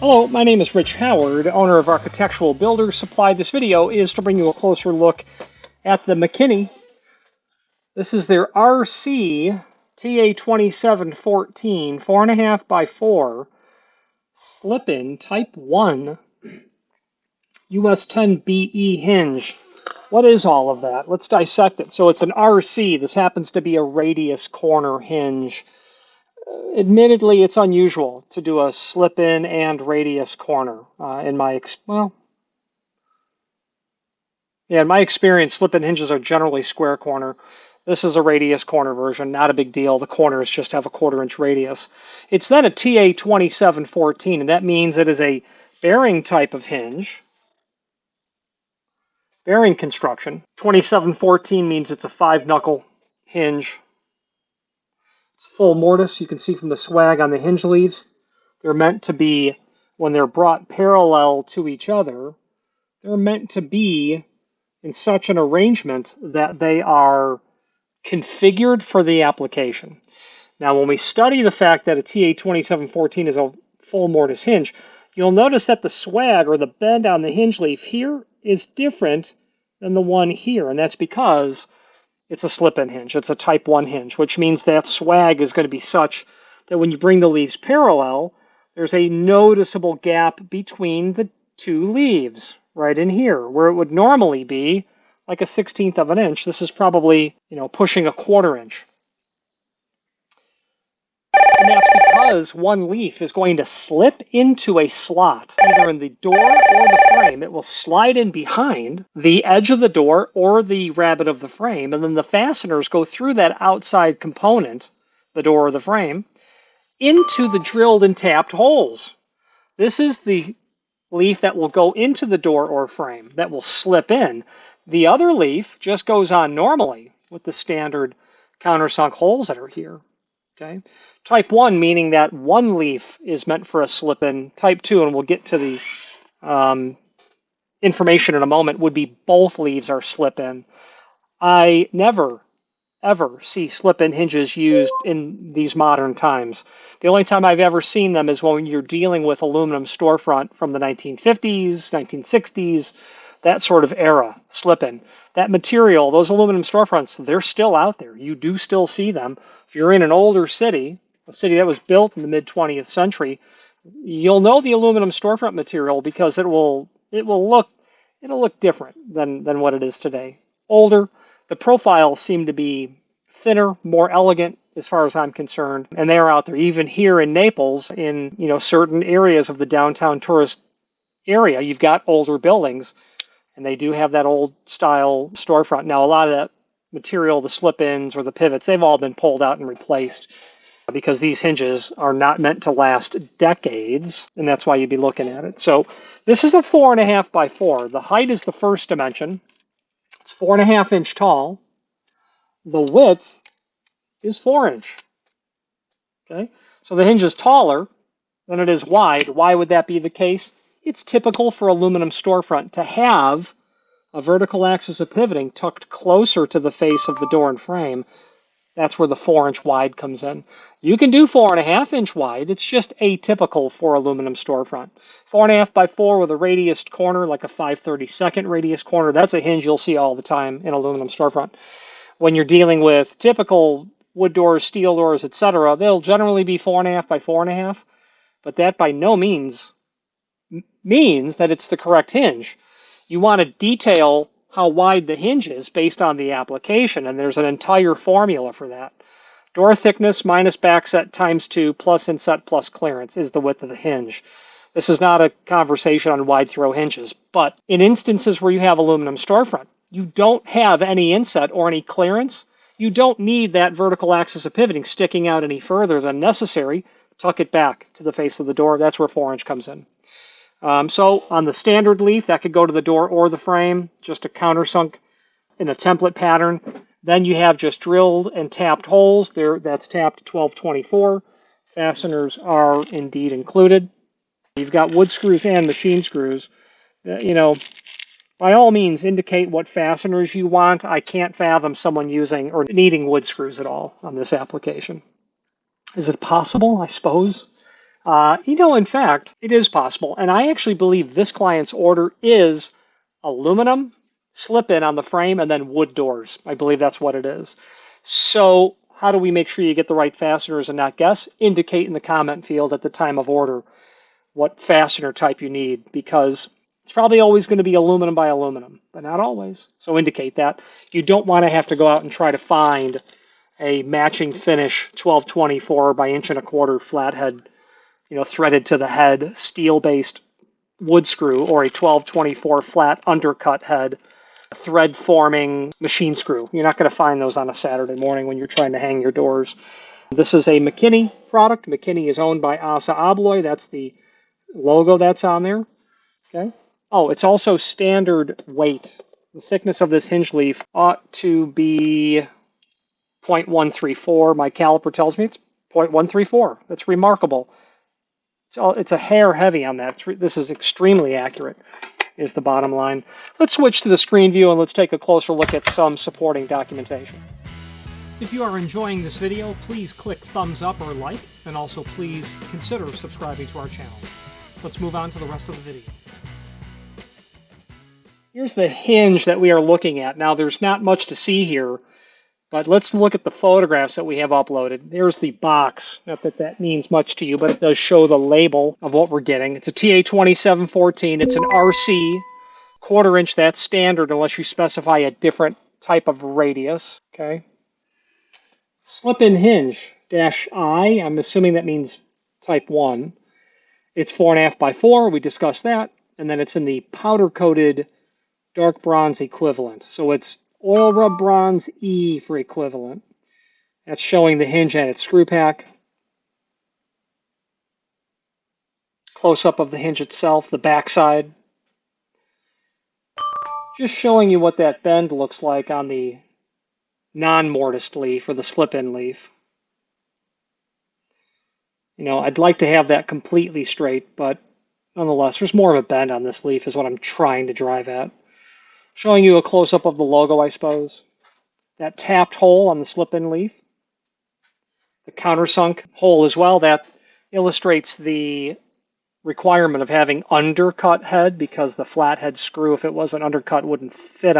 Hello, my name is Rich Howard, owner of Architectural Builders Supply. This video is to bring you a closer look at the Mckinney. This is their RC-TA2714 4.5 by 4 slip-in Type 1 US 10 BE hinge. What is all of that? Let's dissect it. So it's an RC. This happens to be a radius corner hinge. Admittedly, it's unusual to do a slip-in and radius corner. In my experience, slip-in hinges are generally square corner. This is a radius corner version, not a big deal. The corners just have a 1/4 inch radius. It's then a TA2714, and that means it is a bearing type of hinge. Bearing construction. 2714 means it's a 5-knuckle hinge. Full mortise, you can see from the swag on the hinge leaves. They're meant to be, when they're brought parallel to each other, they're meant to be in such an arrangement that they are configured for the application. Now, when we study the fact that a TA2714 is a full mortise hinge, you'll notice that the swag or the bend on the hinge leaf here is different than the one here, and that's because it's a slip-in hinge. It's a Type 1 hinge, which means that swag is going to be such that when you bring the leaves parallel, there's a noticeable gap between the two leaves right in here, where it would normally be like a 1/16 of an inch. This is probably, pushing a 1/4 inch. And that's because one leaf is going to slip into a slot, either in the door or the frame. It will slide in behind the edge of the door or the rabbet of the frame, and then the fasteners go through that outside component, the door or the frame, into the drilled and tapped holes. This is the leaf that will go into the door or frame, that will slip in. The other leaf just goes on normally with the standard countersunk holes that are here. Okay. Type 1, meaning that one leaf is meant for a slip-in. Type 2, and we'll get to the information in a moment, would be both leaves are slip-in. I never, ever see slip-in hinges used in these modern times. The only time I've ever seen them is when you're dealing with aluminum storefront from the 1950s, 1960s, that sort of era, slip-in. That material, those aluminum storefronts, they're still out there. You do still see them. If you're in an older city, a city that was built in the mid-20th century, you'll know the aluminum storefront material because it'll look different than what it is today. Older, the profiles seem to be thinner, more elegant as far as I'm concerned, and they are out there. Even here in Naples, in certain areas of the downtown tourist area, you've got older buildings, and they do have that old style storefront. Now, a lot of that material, the slip-ins or the pivots, they've all been pulled out and replaced because these hinges are not meant to last decades, and that's why you'd be looking at it. So this is a 4.5 by 4. The height is the first dimension. It's 4.5 inch tall. The width is 4 inch. Okay, so the hinge is taller than it is wide. Why would that be the case? It's typical for aluminum storefront to have a vertical axis of pivoting tucked closer to the face of the door and frame. That's where the 4 inch wide comes in. You can do 4.5 inch wide. It's just atypical for aluminum storefront. 4.5 by 4 with a radius corner, like a 5/32 radius corner. That's a hinge you'll see all the time in aluminum storefront. When you're dealing with typical wood doors, steel doors, etc., they'll generally be 4.5 by 4.5, but that by no means means that it's the correct hinge. You want to detail how wide the hinge is based on the application, and there's an entire formula for that. Door thickness minus backset times 2 plus inset plus clearance is the width of the hinge. This is not a conversation on wide throw hinges, but in instances where you have aluminum storefront, you don't have any inset or any clearance. You don't need that vertical axis of pivoting sticking out any further than necessary. Tuck it back to the face of the door. That's where 4 inch comes in. So on the standard leaf, that could go to the door or the frame, just a countersunk in a template pattern. Then you have just drilled and tapped holes. That's tapped 1224. Fasteners are indeed included. You've got wood screws and machine screws. By all means, indicate what fasteners you want. I can't fathom someone using or needing wood screws at all on this application. Is it possible? I suppose. In fact, it is possible. And I actually believe this client's order is aluminum, slip-in on the frame, and then wood doors. I believe that's what it is. So how do we make sure you get the right fasteners and not guess? Indicate in the comment field at the time of order what fastener type you need, because it's probably always going to be aluminum by aluminum, but not always. So indicate that. You don't want to have to go out and try to find a matching finish 1224 by 1¼ inch flathead, threaded to the head, steel-based wood screw, or a 1224 flat undercut head, thread forming machine screw. You're not going to find those on a Saturday morning when you're trying to hang your doors. This is a Mckinney product. Mckinney is owned by Assa Abloy. That's the logo that's on there. Okay. Oh, it's also standard weight. The thickness of this hinge leaf ought to be 0.134. My caliper tells me it's 0.134. That's remarkable. It's a hair heavy on that. This is extremely accurate, is the bottom line. Let's switch to the screen view and let's take a closer look at some supporting documentation. If you are enjoying this video, please click thumbs up or like, and also please consider subscribing to our channel. Let's move on to the rest of the video. Here's the hinge that we are looking at. Now, there's not much to see here, but let's look at the photographs that we have uploaded. There's the box. Not that that means much to you, but it does show the label of what we're getting. It's a TA2714. It's an RC, 1/4 inch. That's standard unless you specify a different type of radius. Okay. Slip-in hinge, -I. I'm assuming that means type 1. It's 4.5 by 4. We discussed that. And then it's in the powder-coated dark bronze equivalent. So it's oil rub bronze E for equivalent. That's showing the hinge and its screw pack. Close-up of the hinge itself, the backside. Just showing you what that bend looks like on the non-mortised leaf or the slip-in leaf. I'd like to have that completely straight, but nonetheless, there's more of a bend on this leaf is what I'm trying to drive at. Showing you a close-up of the logo, I suppose. That tapped hole on the slip-in leaf. The countersunk hole as well. That illustrates the requirement of having undercut head, because the flathead screw, if it wasn't undercut, wouldn't fit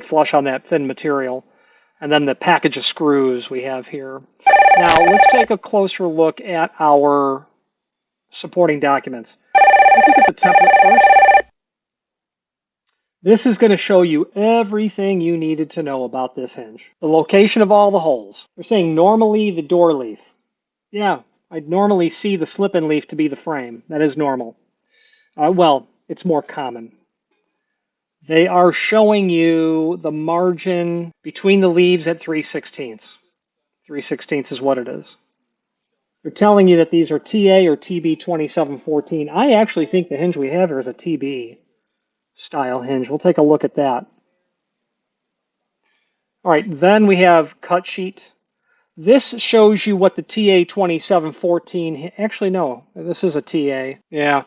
flush on that thin material. And then the package of screws we have here. Now, let's take a closer look at our supporting documents. Let's look at the template first. This is going to show you everything you needed to know about this hinge. The location of all the holes. They're saying normally the door leaf. Yeah, I'd normally see the slip-in leaf to be the frame. That is normal. Well, it's more common. They are showing you the margin between the leaves at 3/16. 3/16 is what it is. They're telling you that these are TA or TB2714. I actually think the hinge we have here is a TB style hinge. We'll take a look at that. All right, then we have cut sheet. This shows you what the TA2714, actually no, this is a TA. Yeah,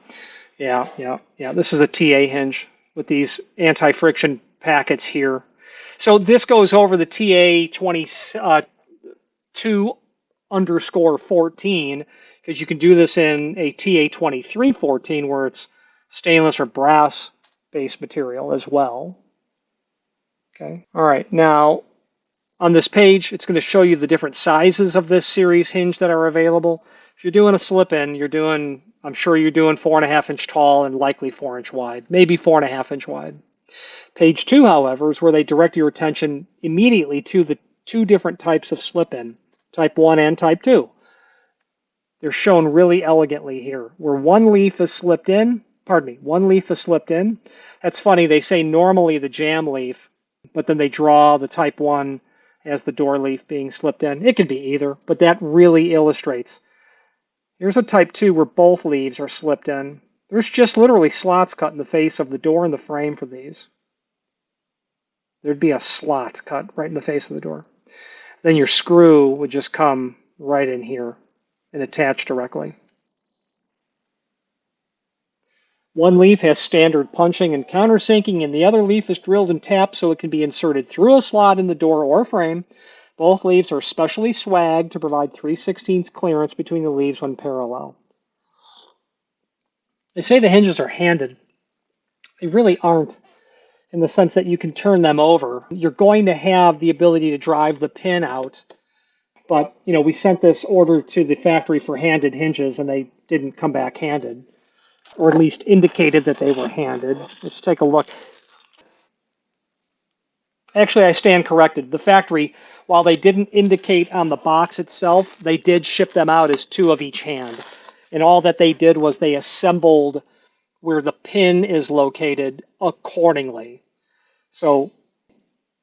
this is a TA hinge with these anti-friction packets here. So this goes over the TA22_14, because you can do this in a TA2314 where it's stainless or brass base material as well. Okay. All right. Now, on this page, it's going to show you the different sizes of this series hinge that are available. If you're doing a slip-in, I'm sure you're doing 4.5 inch tall and likely 4 inch wide, maybe 4.5 inch wide. Page 2, however, is where they direct your attention immediately to the two different types of slip-in, type 1 and type 2. They're shown really elegantly here, where one leaf is slipped in. That's funny, they say normally the jam leaf, but then they draw the type 1 as the door leaf being slipped in. It could be either, but that really illustrates. Here's a type 2 where both leaves are slipped in. There's just literally slots cut in the face of the door and the frame for these. There'd be a slot cut right in the face of the door. Then your screw would just come right in here and attach directly. One leaf has standard punching and countersinking, and the other leaf is drilled and tapped so it can be inserted through a slot in the door or frame Both leaves are specially swagged to provide 3/16 clearance between the leaves when parallel. They say the hinges are handed. They really aren't, in the sense that you can turn them over. You're going to have the ability to drive the pin out. But, we sent this order to the factory for handed hinges, and they didn't come back handed, or at least indicated that they were handed. Let's take a look. Actually, I stand corrected. The factory, while they didn't indicate on the box itself, they did ship them out as 2 of each hand. And all that they did was they assembled where the pin is located accordingly. So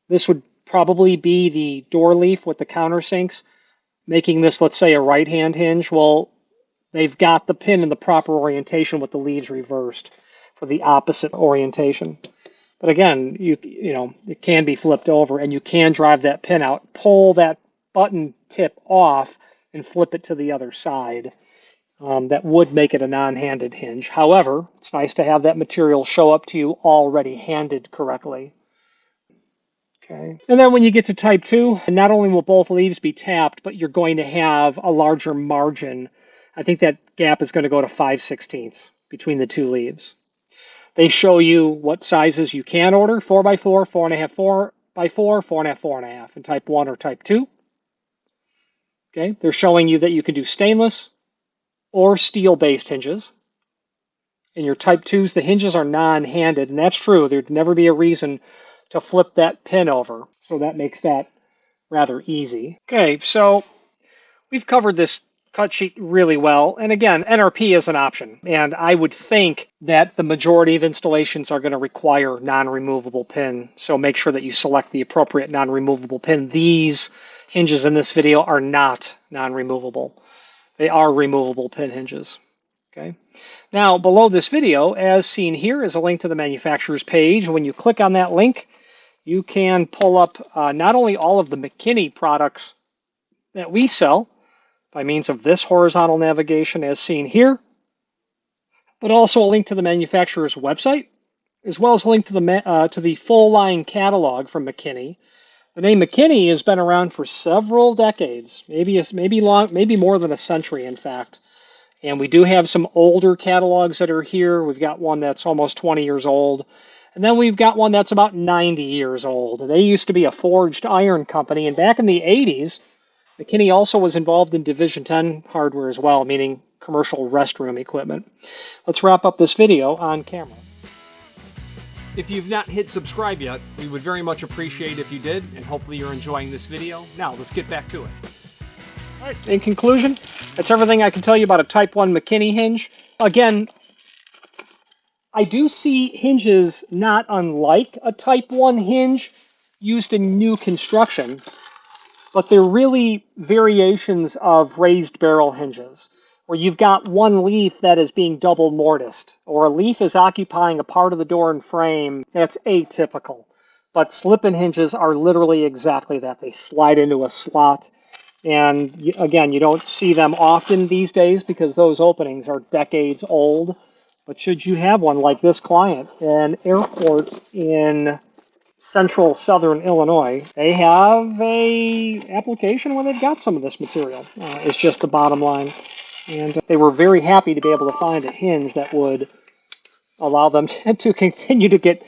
this would probably be the door leaf with the countersinks, making this, let's say, a right-hand hinge. Well, they've got the pin in the proper orientation with the leaves reversed for the opposite orientation. But again, it can be flipped over, and you can drive that pin out, pull that button tip off, and flip it to the other side. That would make it a non-handed hinge. However, it's nice to have that material show up to you already handed correctly. Okay. And then when you get to type 2, not only will both leaves be tapped, but you're going to have a larger margin. I think that gap is going to go to 5/16 between the 2 leaves. They show you what sizes you can order: 4x4, 4.5, 4x4, 4.5, 4.5 in type 1 or type 2. Okay. They're showing you that you can do stainless or steel-based hinges. In your type 2s, the hinges are non-handed, and that's true. There'd never be a reason to flip that pin over, so that makes that rather easy. Okay, so we've covered this cut sheet really well, and again, NRP is an option, and I would think that the majority of installations are going to require non-removable pin, so make sure that you select the appropriate non-removable pin. These hinges in this video are not non-removable. They are removable pin hinges. Okay. Now, below this video, as seen here, is a link to the manufacturer's page. When you click on that link, you can pull up not only all of the Mckinney products that we sell by means of this horizontal navigation as seen here, but also a link to the manufacturer's website, as well as a link to the full line catalog from Mckinney. The name Mckinney has been around for several decades, maybe more than a century, in fact. And we do have some older catalogs that are here. We've got one that's almost 20 years old. And then we've got one that's about 90 years old. They used to be a forged iron company. And back in the 80s, Mckinney also was involved in Division 10 hardware as well, meaning commercial restroom equipment. Let's wrap up this video on camera. If you've not hit subscribe yet, we would very much appreciate if you did, and hopefully you're enjoying this video. Now, let's get back to it. All right, in conclusion, that's everything I can tell you about a Type 1 Mckinney hinge. Again, I do see hinges not unlike a Type 1 hinge used in new construction, but they're really variations of raised barrel hinges, where you've got one leaf that is being double mortised, or a leaf is occupying a part of the door and frame that's atypical. But slip-in hinges are literally exactly that. They slide into a slot. And again, you don't see them often these days because those openings are decades old. But should you have one like this client, an airport in central southern Illinois, they have a application where they've got some of this material. It's just the bottom line. And they were very happy to be able to find a hinge that would allow them to continue to get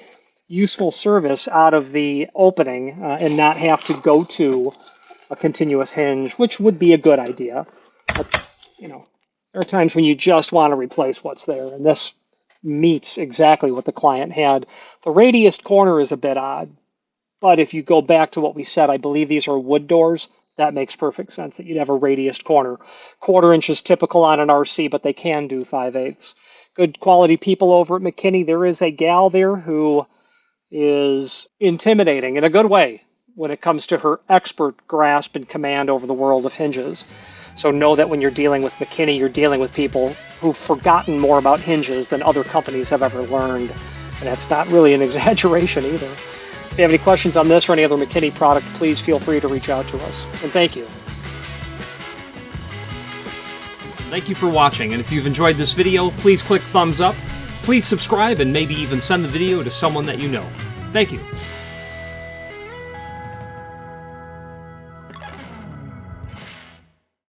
useful service out of the opening and not have to go to a continuous hinge, which would be a good idea. But, there are times when you just want to replace what's there, and this meets exactly what the client had. The radiused corner is a bit odd, but if you go back to what we said, I believe these are wood doors. That makes perfect sense that you'd have a radiused corner. 1/4 inch is typical on an RC, but they can do 5/8. Good quality people over at Mckinney. There is a gal there who is intimidating in a good way when it comes to her expert grasp and command over the world of hinges. So know that when you're dealing with Mckinney, you're dealing with people who've forgotten more about hinges than other companies have ever learned. And that's not really an exaggeration either. If you have any questions on this or any other Mckinney product, please feel free to reach out to us. And thank you. Thank you for watching, and if you've enjoyed this video, please click thumbs up, please subscribe, and maybe even send the video to someone that you know. Thank you.